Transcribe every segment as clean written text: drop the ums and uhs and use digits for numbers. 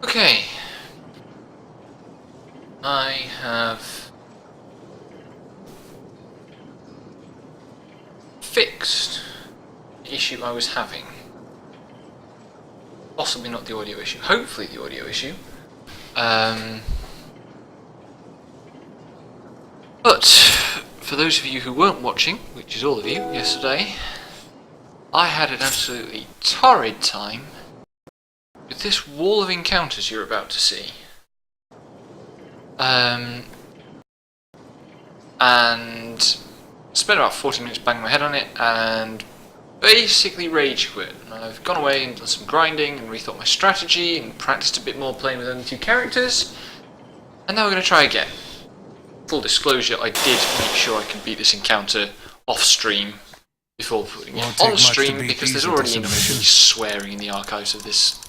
Okay, I have fixed the issue I was having. Possibly not the audio issue, hopefully the audio issue. But for those of you who weren't watching, which is all of you, yesterday, I had an absolutely torrid time with this wall of encounters you're about to see. And spent about 40 minutes banging my head on it and basically rage quit. I've gone away and done some grinding and rethought my strategy and practiced a bit more playing with only 2 characters, and now we're going to try again. Full disclosure, I did make sure I could beat this encounter off stream before putting it on stream, because there's already enough of me swearing in the archives of this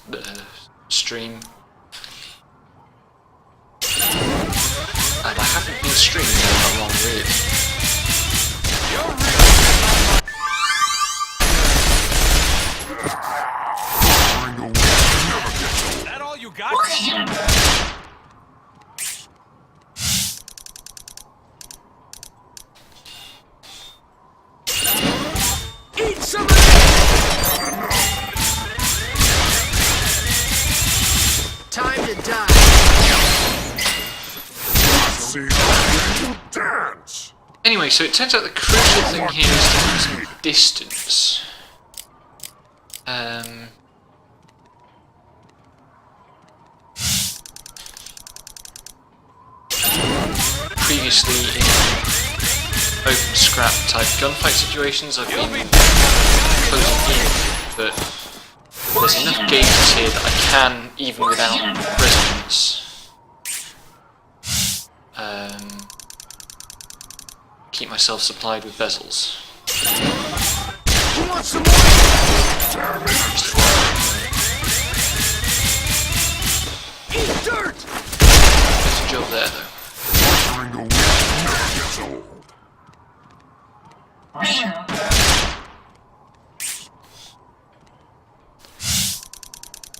stream. And I haven't been streaming that long, really. Is that all you got? Eat some of this! Time to die. Anyway, so it turns out the crucial thing here is to have some distance. Previously in open scrap type gunfight situations I've been closing in, but there's enough gauges here that I can, even without resonance, keep myself supplied with bezels. You want some more? Eat dirt! There's a job there though.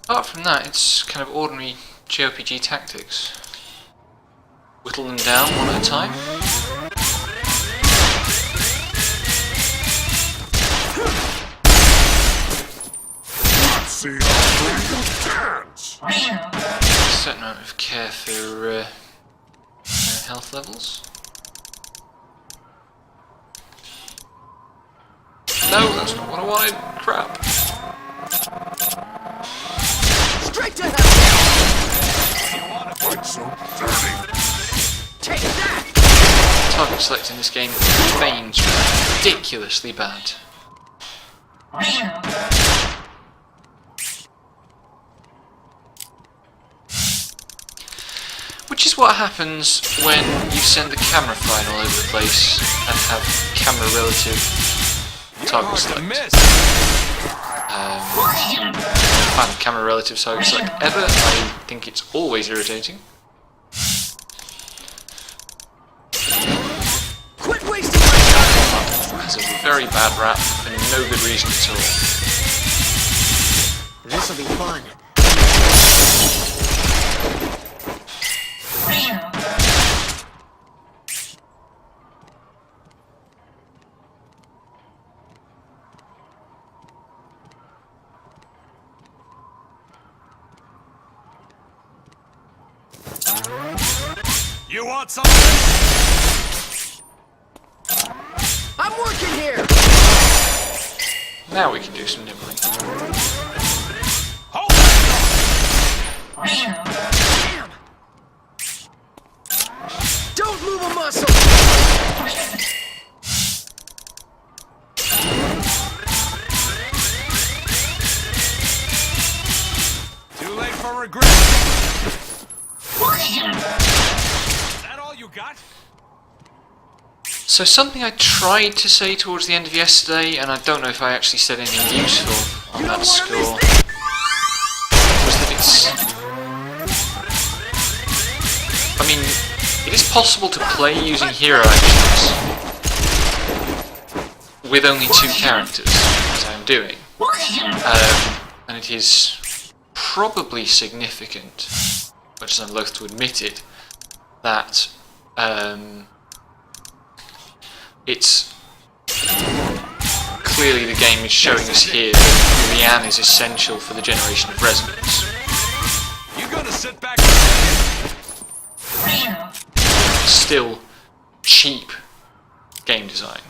Apart from that, it's kind of ordinary JRPG tactics. Whittle them down one at a time. A certain amount of care for health levels. No, that's not what I wanted. Crap. Straight to hell! Take that! Target select in this game remains ridiculously bad. Which is what happens when you send the camera flying all over the place and have camera relative target select. I find the camera relative target select ever. I think it's always irritating. Quit wasting my time! It has a very bad rap for no good reason at all. This'll be fun. You want something? I'm working here! Now we can do some nibbling. Hold Damn! Don't move a muscle! Too late for regret. Is that all you got? So something I tried to say towards the end of yesterday, and I don't know if I actually said anything useful on that score, was that it's... I mean, it is possible to play using hero actions with only 2 characters, as I'm doing. And it is probably significant, much as I'm loath to admit it, that it's clearly the game is showing us here that Liane is essential for the generation of resonance. You gonna sit back? Still cheap game design,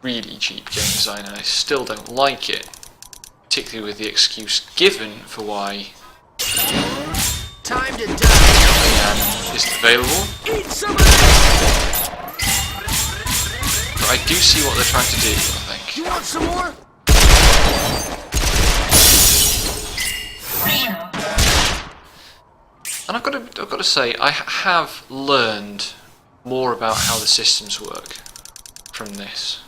really cheap game design, and I still don't like it, particularly with the excuse given for why Time to die. Liane isn't available. Eat some of this. But I do see what they're trying to do, I think. You want some more? And I've got to say, I have learned more about how the systems work from this.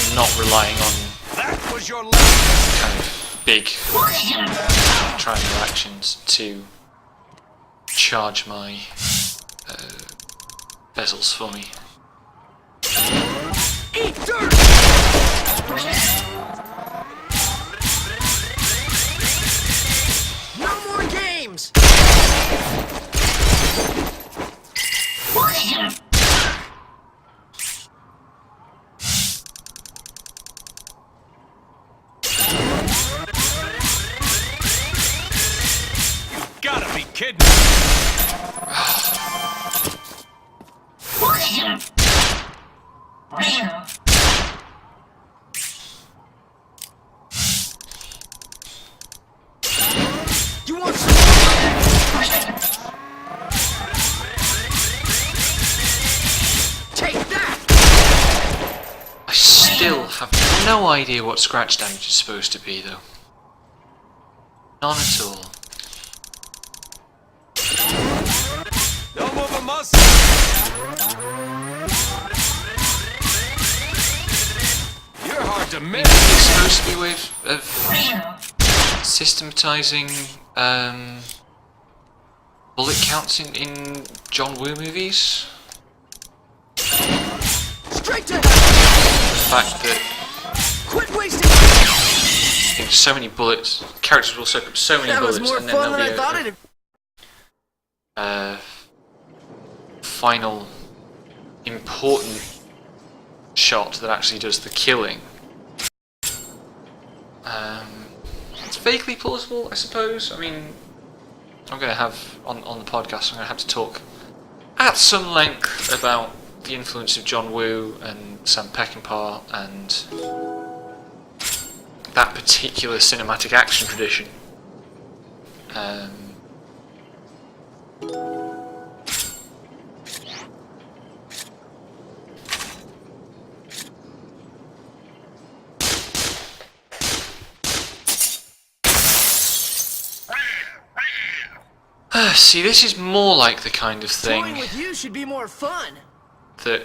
I'm not relying on That was your last. kind of big triangle actions to charge my bezels for me. Eat dirt. No more games. Gotta be kidding me. You want some more? Take that. I still have no idea what scratch damage is supposed to be, though. None at all. Don't move a muscle. You're hard to miss. It's supposed to be a way of systematizing bullet counts in John Woo movies. Straight to hell. The fact that Quit wasting my time. so many bullets, characters will soak up so many That bullets, was more and then fun than I there'll thought be it'd. a final important shot that actually does the killing. It's vaguely plausible, I suppose. I mean, I'm going to have, on the podcast, I'm going to have to talk at some length about the influence of John Woo and Sam Peckinpah and that particular cinematic action tradition. See, this is more like the kind of Toying thing with you should be more fun. that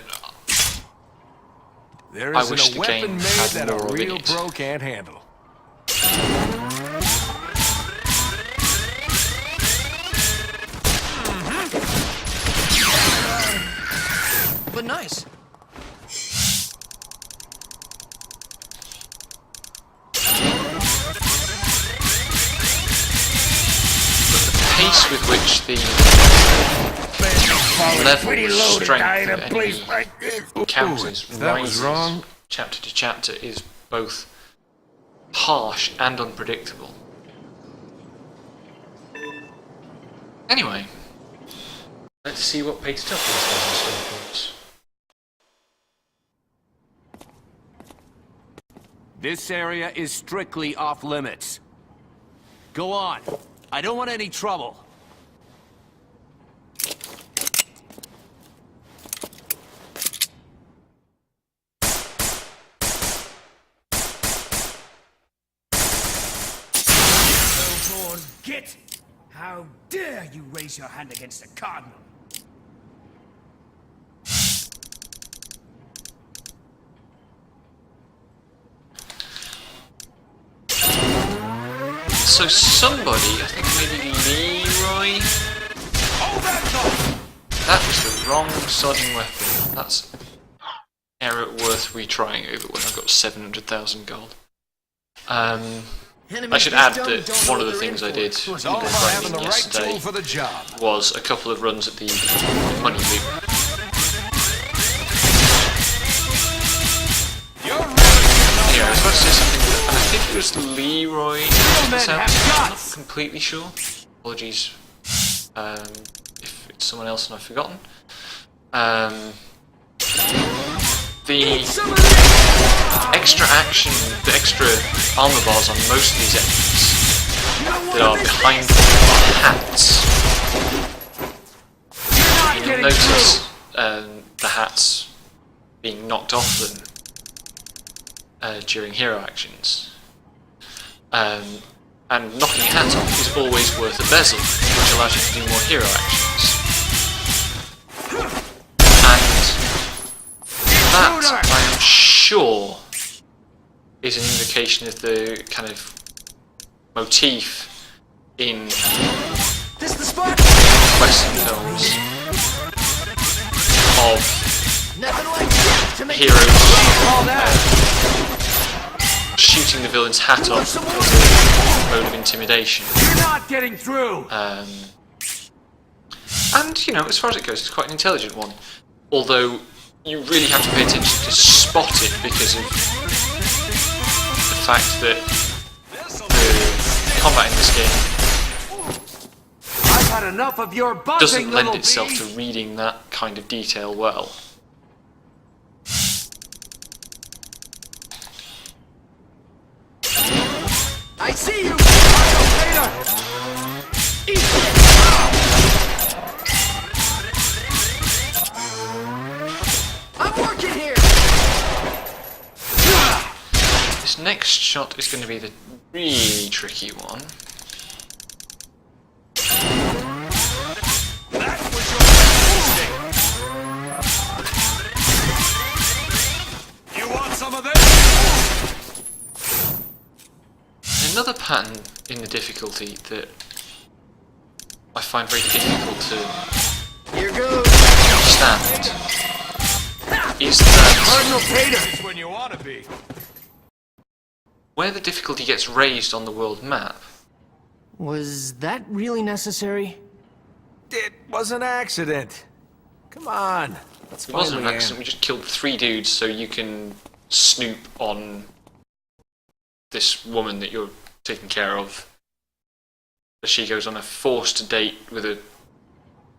There I isn't wish a the weapon game made had that a more of real it. pro can't handle. But nice. pace with which the level of strength of enemy encounters that was rises wrong. chapter to chapter is both harsh and unpredictable. Anyway, let's see what Peter Tucker has for us. This area is strictly off limits. Go on. I don't want any trouble. Lord, get! How dare you raise your hand against the Cardinal? So somebody, I think maybe Leroy, Hold that thought! that was the wrong sodding weapon. That's error worth retrying over when I've got 700,000 gold. Enemies I should this add dumb that don't know one of what the they're things in I for. did It's even all about having grinding the right yesterday tool for the job. was a couple of runs at the money loop. You're really Anyway, I was about to say something, and I think it was Leroy who men this out. have I'm not guts. completely sure. Apologies if it's someone else and I've forgotten. The extra action, the extra armor bars on most of these enemies that are behind them are hats. And you'll notice the hats being knocked off them during hero actions. And knocking a hat off is always worth a bezel, which allows you to do more hero actions. And that, I am sure, is an indication of the kind of motif in This the spot? Western films of Nothing like death to make heroes All that. shooting the villain's hat off as a mode of intimidation. You're not getting through. And, you know, as far as it goes, it's quite an intelligent one. Although, you really have to pay attention to spot it because of the fact that the combat in this game I've had enough of your buzzing, doesn't lend little itself bee. to reading that kind of detail well. I see you! Eat it! I'm working here! This next shot is going to be the really tricky one. That was your mistake. You want some of this? Another pattern in the difficulty that I find very difficult to Here goes! understand is that Cardinal Tater. It's when you want to be. where the difficulty gets raised on the world map, Was that really necessary? It was an accident. Come on. Let's it wasn't an accident, we just killed 3 dudes so you can snoop on this woman that you're taking care of as she goes on a forced date with a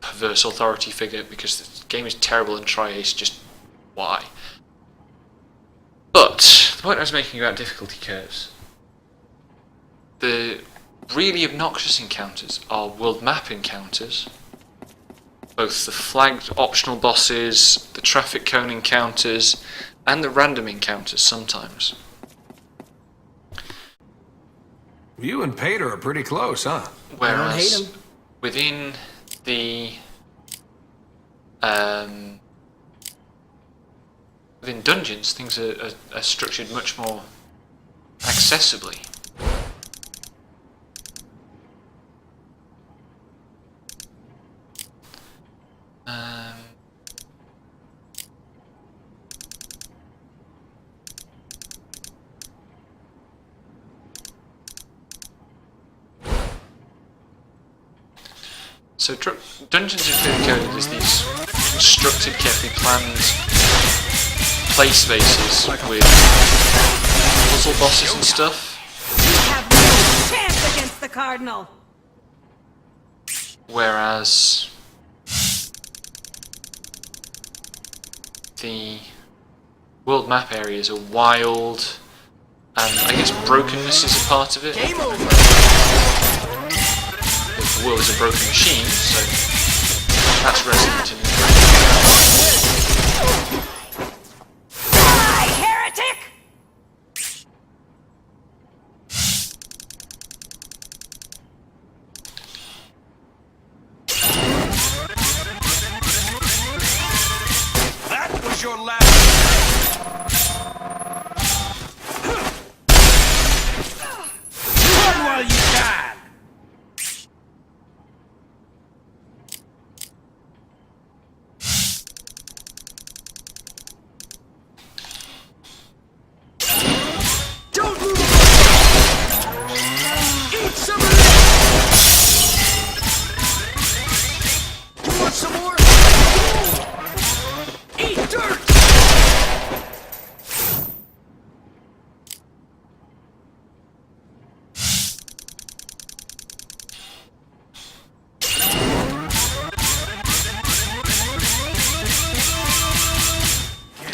perverse authority figure because the game is terrible and Tri-Ace, just why? But the point I was making about difficulty curves, the really obnoxious encounters are world map encounters, both the flagged optional bosses, the traffic cone encounters, and the random encounters sometimes. You and Pater are pretty close, huh? Whereas hate 'em. within the within dungeons, things are structured much more accessibly. So Dungeons in Fifth Code is these constructed, carefully planned play spaces with puzzle bosses and stuff, You have no chance against the Cardinal. whereas the world map areas are wild, and I guess brokenness is a part of it. Game over! The world is a broken machine, so that's resonant in Die, heretic! That was your last. Run while you can!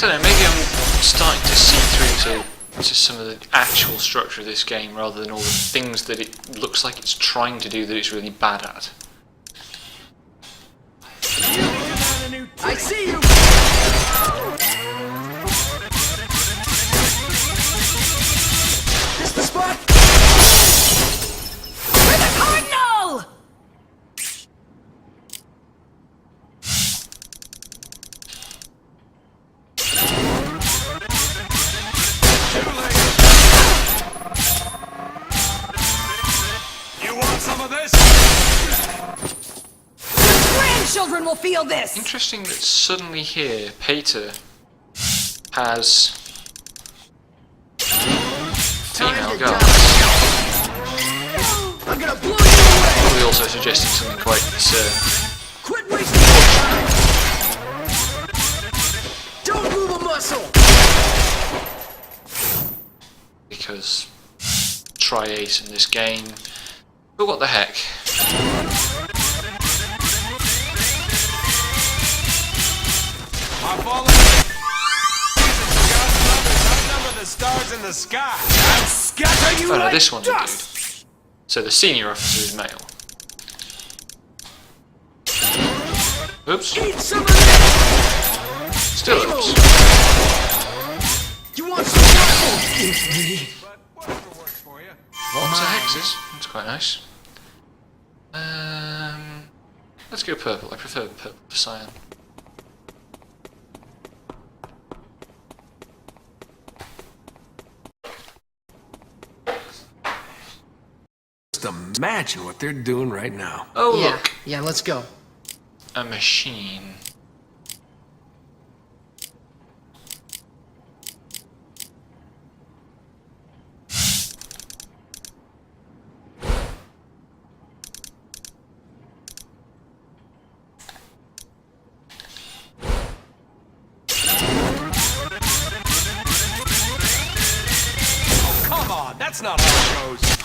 don't know, maybe I'm starting to see through to some of the actual structure of this game rather than all the things that it looks like it's trying to do that it's really bad at. I see you! This the spot? For the Cardinal! You want some of this? Grandchildren will feel this! Interesting that suddenly here, Pater has female guards. I'm gonna blow you away! Probably also suggesting something quite Quit wasting your time! Don't move a muscle! because tri-ace in this game. But what the heck? I'm falling. Outnumber the stars in the sky. I'll scatter you Oh no, like this one's a dust. dude. So the senior officer is male. Oops. Eat some of this! Still oops. You want some waffles? Give me. But whatever works for you. Lots of hexes. That's quite nice. Let's go purple. I prefer purple to cyan. Just imagine what they're doing right now. Oh Yeah, look, yeah, let's go. a machine. Come on, that's not how it goes.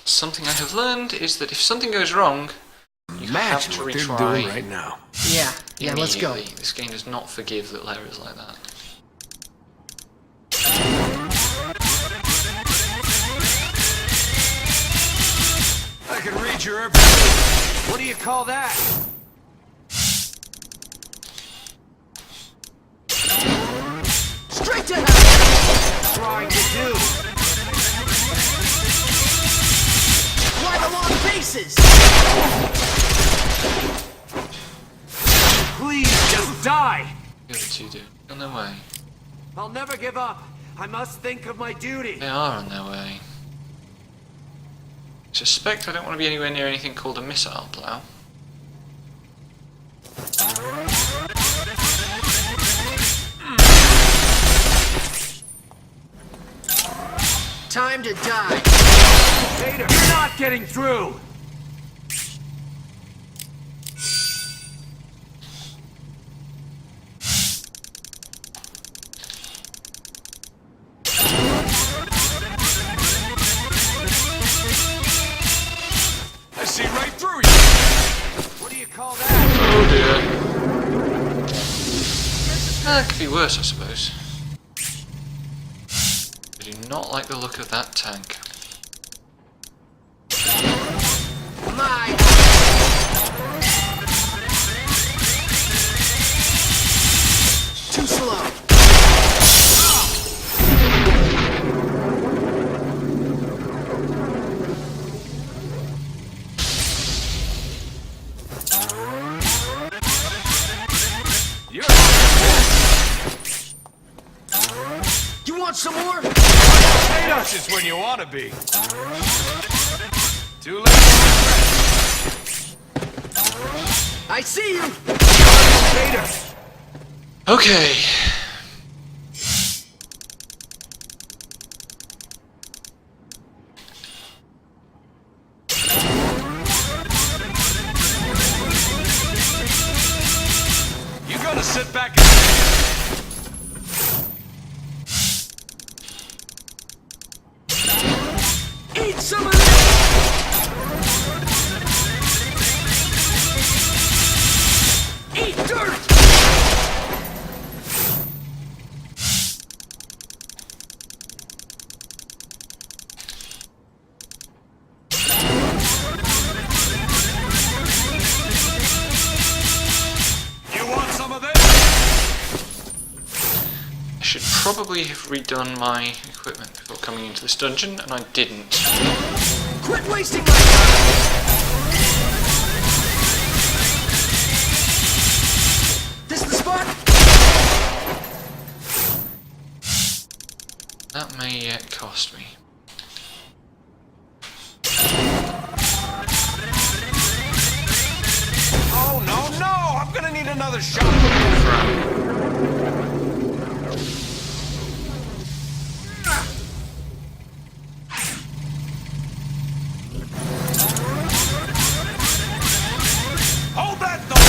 Something I have learned is that if something goes wrong, you have Imagine to what they're retry doing right now. Yeah, yeah, let's go. immediately. This game does not forgive little errors like that. I can read your every move. What do you call that? Straight to hell! Trying to do. Why the long faces? Please just die. The other two do. On their way. I'll never give up. I must think of my duty. They are on their way. I suspect I don't want to be anywhere near anything called a missile plow. Time to die. Vader, you're not getting through. I see right through you. What do you call that? Oh dear. That could be worse, I suppose. I do not like the look of that tank. My. Too slow. You're You want some more? hate us is when you want to be. Too late. I see you. Vader. Okay. You gonna sit back and... Eat some of this. Eat dirt. probably have redone my equipment before coming into this dungeon, and I didn't. Quit wasting my time! This the spot? That may yet cost me. Oh, no, no! I'm gonna need another shot. Hold that thought!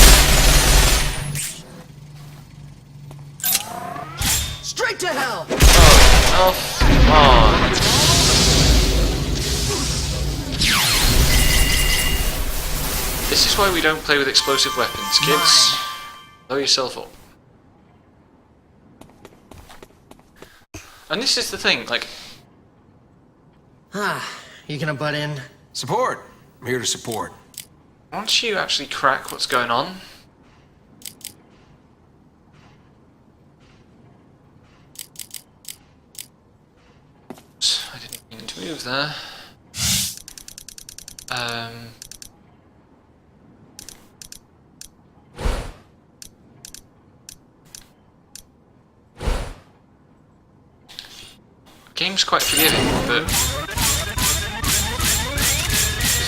Straight to hell! Oh, come on. This is why we don't play with explosive weapons, kids. Blow yourself up. And this is the thing, like, You gonna butt in? Support. I'm here to support. once you actually crack what's going on, I didn't mean to move there. Game's quite forgiving, but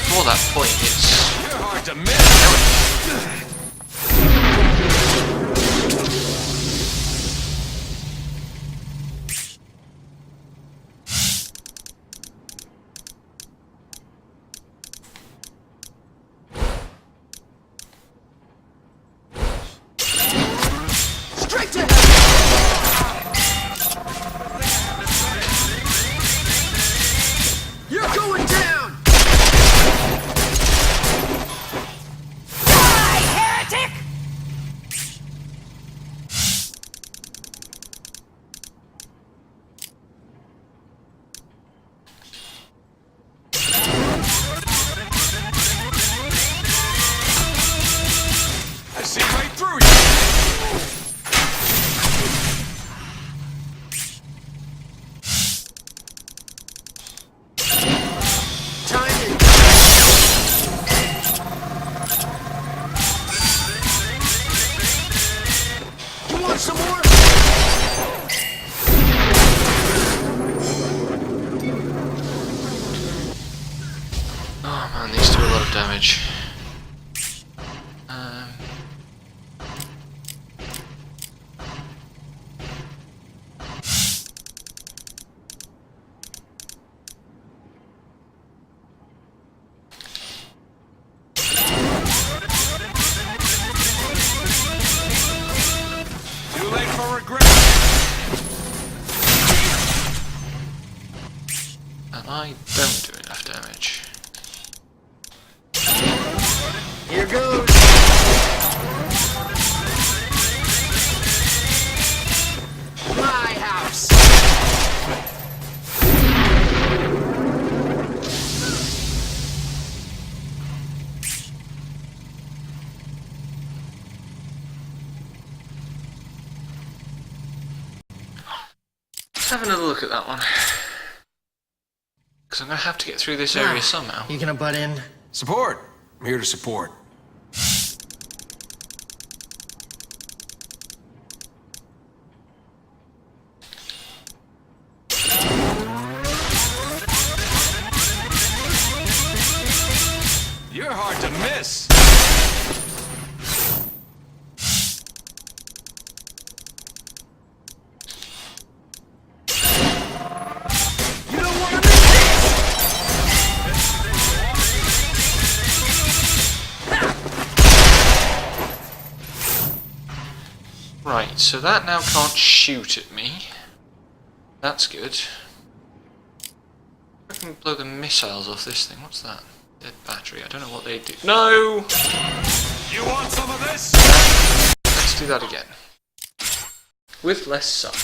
before that point, it's You're hard to miss. Straight to hell! You're going down! Die, heretic! I see right through you. Time to... You want some more? oh man, these do a lot of damage. Too late for regret. And I don't do enough damage. Here goes. My house. Let's have another look at that one. Because I'm going to have to get through this area somehow. You gonna butt in? Support. I'm here to support. You're hard to miss. You don't wanna miss Right, so that now can't shoot at me. That's good. I can blow the missiles off this thing. What's that? Dead battery. I don't know what they do. No! You want some of this? Let's do that again. With less suck.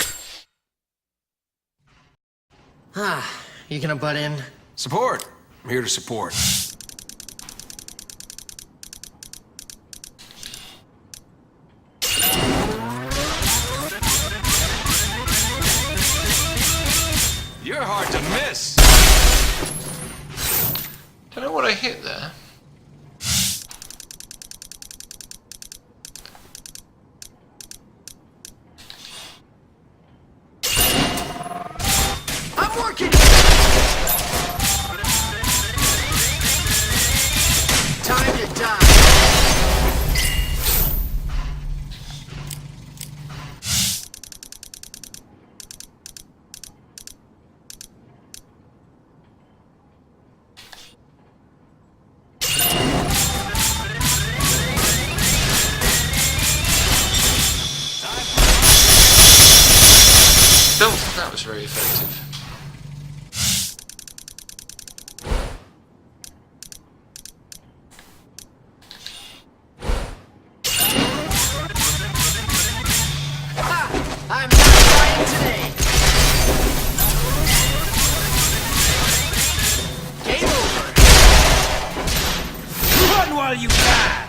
You gonna butt in? Support. I'm here to support. You're hard to miss. Don't know what I hit there. I'm working! Time to die. Don't think that was very effective. I'm not dying today. Game over. Run while you can!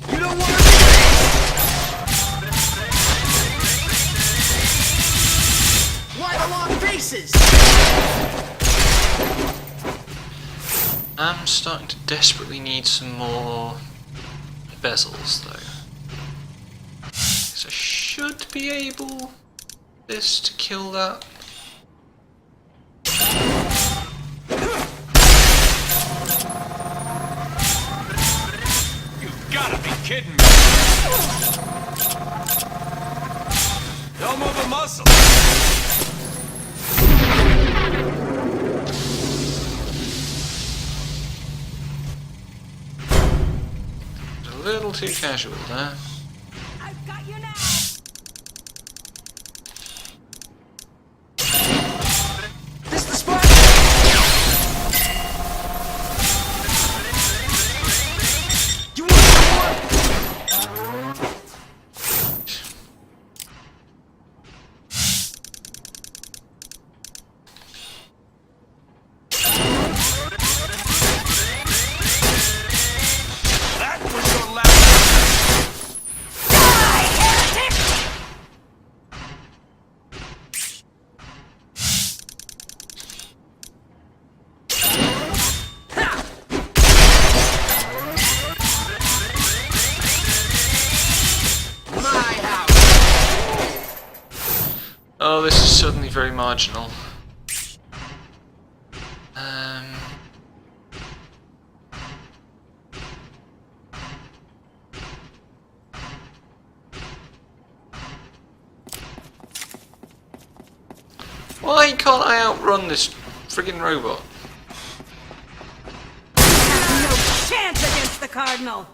You don't want to. Why the long faces? I'm starting to desperately need some more bezels though. So I should be able this to kill that. You've gotta be kidding me. Don't move a muscle. A little too casual there. I've got you now. This the spot? You want some more? That was your last. Die, heretic! My house. Oh, this is suddenly very marginal. Why can't I outrun this friggin' robot? Have no chance against the Cardinal.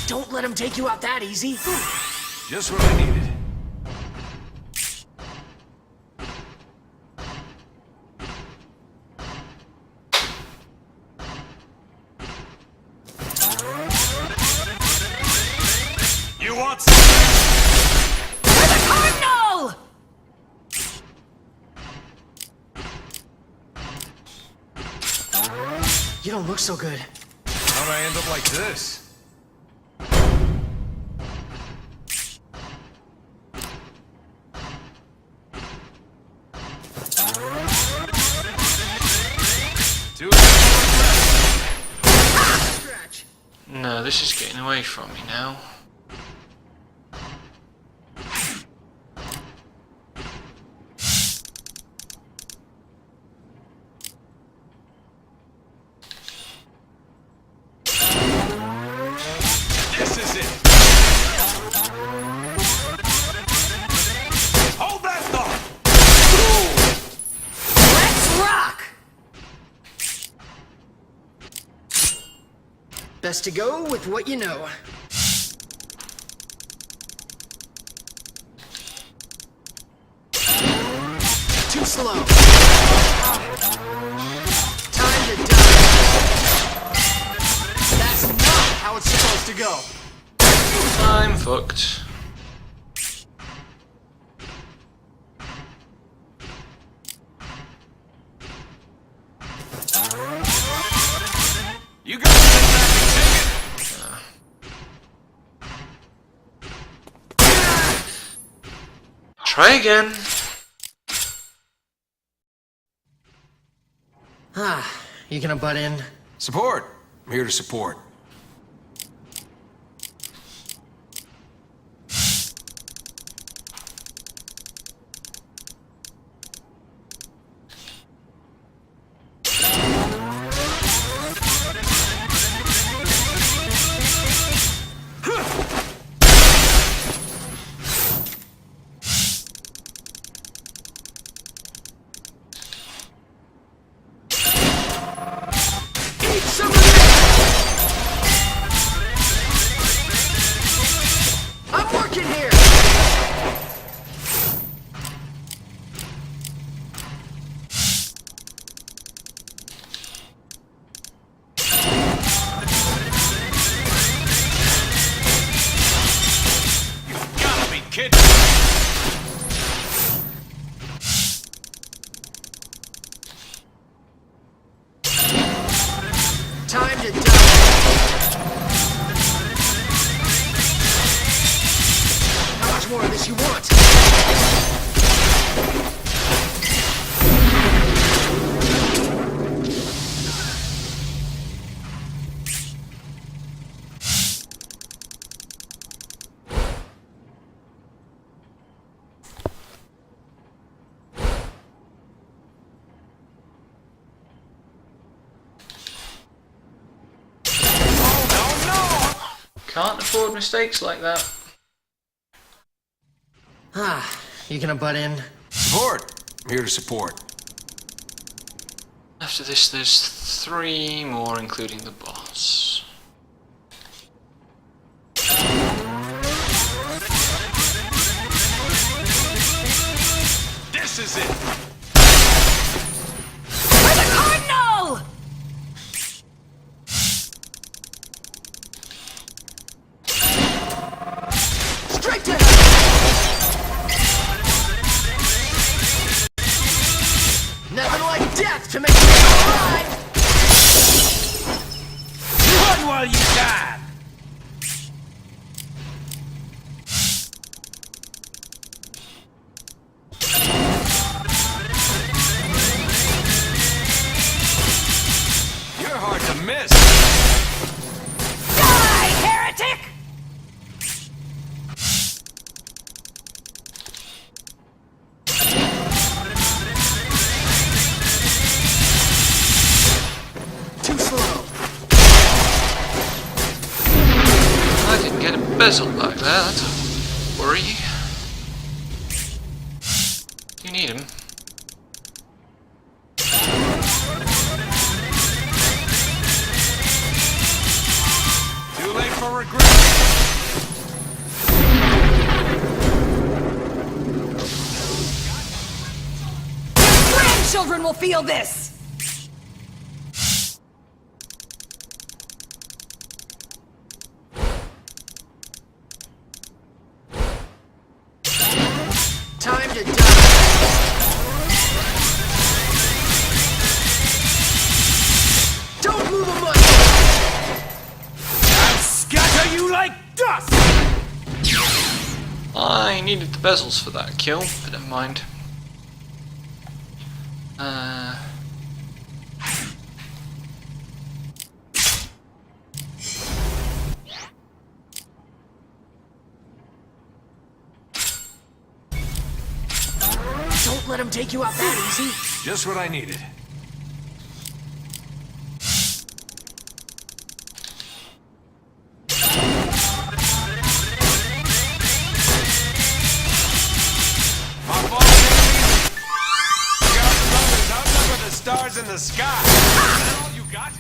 Don't let him take you out that easy. Just what I needed. You want some? Cardinal! You don't look so good. How'd I end up like this? Too Scratch. No, this is getting away from me now. best to go with what you know. Too slow. Time to die. That's not how it's supposed to go. I'm fucked. You got it. Try again. You gonna butt in? Support. I'm here to support. Eat some of this! I'm working here! Gotta be kidding. Time to die. How much more of this you want? Can't afford mistakes like that. You gonna butt in? Support. I'm here to support. After this, there's 3 more, including the boss. This is it. For the Cardinal! Straight to hell! Nothing like death to make you feel alive! Run while you can! You're hard to miss. Die, heretic! Too slow. I didn't get a bezel like that. That's a worry. You need him. Too late for regret. Grandchildren will feel this! Time to die. Don't move a muscle! I'll scatter you like dust! I needed the bezels for that kill, but never mind. Don't let him take you out that easy. Just what I needed. My fault, baby. God's brothers outnumber the stars in the sky. Is that all you got?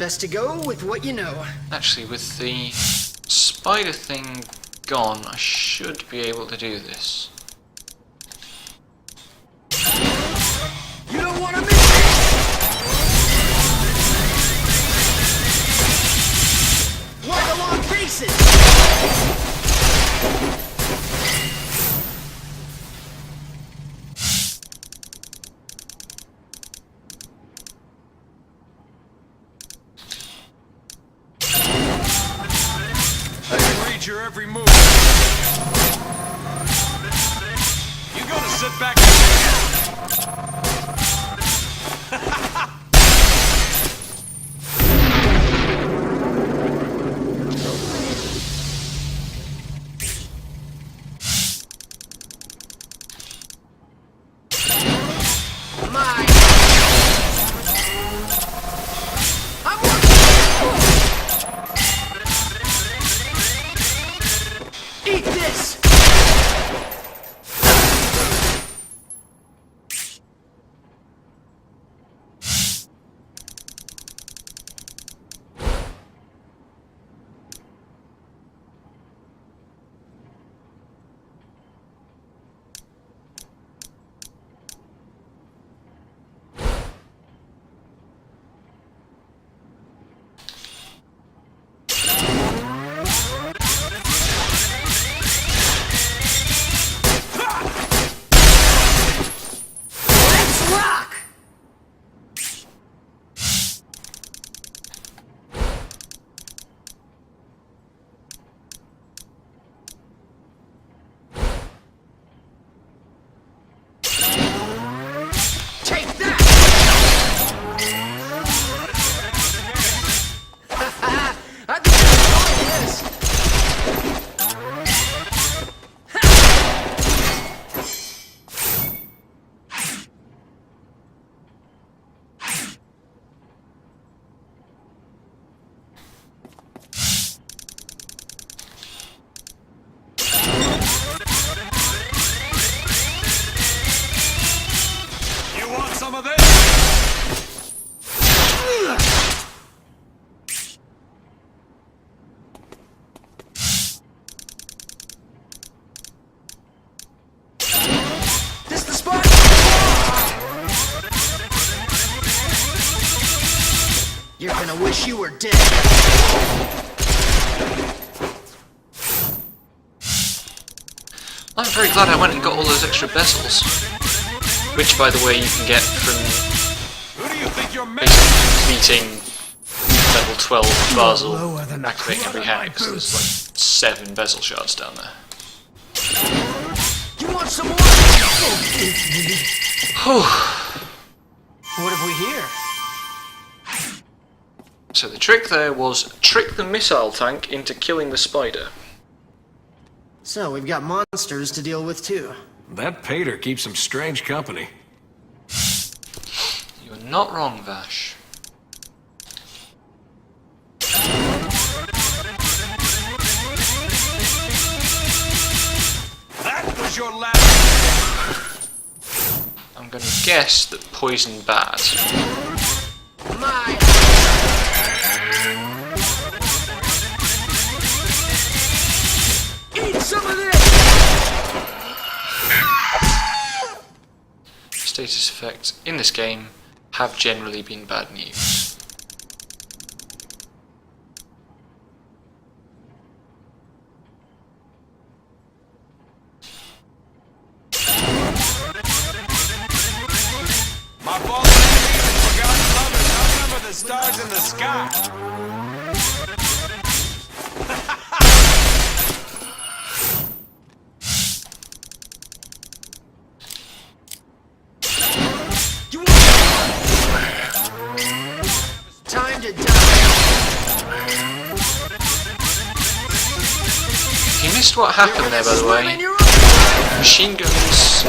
Best to go with what you know. Actually, with the spider thing gone, I should be able to do this. You don't want to miss it! Right along faces! I can read your every move. You gonna sit back and My... I'm Eat this! Let's rock! Take that! I think I'm enjoying this. you want some of this? This the spot? You're gonna wish you were dead. I'm very glad I went and got all those extra bezels. Which, by the way, you can get from Who do you think you're basically completing level 12 Basel, lower than the activating every crown of my hack, because there's like 7 bezel shards down there. You want some more? Whew. What have we here? So the trick there was trick the missile tank into killing the spider. So we've got monsters to deal with too. That Pater keeps some strange company. You're not wrong, Vash. That was your last... I'm going to guess that poison bad. My... Eat some of this! Status effects in this game have generally been bad news. My fallen enemies and forgotten lovers outnumber the stars in the sky. You want time to die. You missed what happened there, by the Swim in way. your own- Machine guns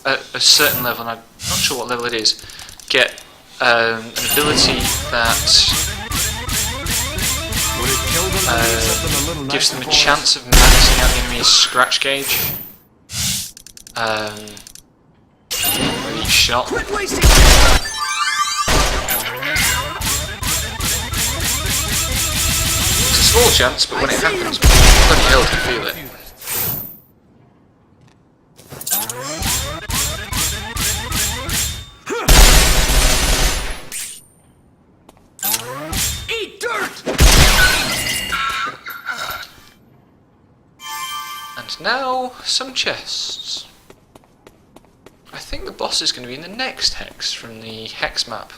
at a certain level, and I'm not sure what level it is, get an ability that Would it kill them to do something a little gives nicer them a for us? chance of maxing out the enemy's scratch gauge with each shot. Quit wasting my time. Small chance, but when it happens, bloody hell do you feel it. Eat dirt! And now, some chests. I think the boss is going to be in the next hex from the hex map.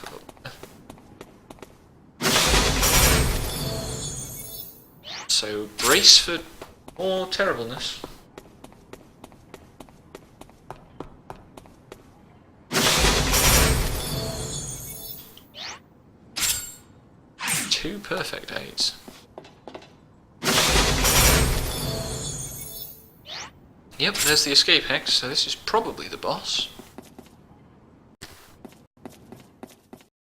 So, brace for more terribleness. Two perfect aids. Yep, there's the escape hex, so this is probably the boss.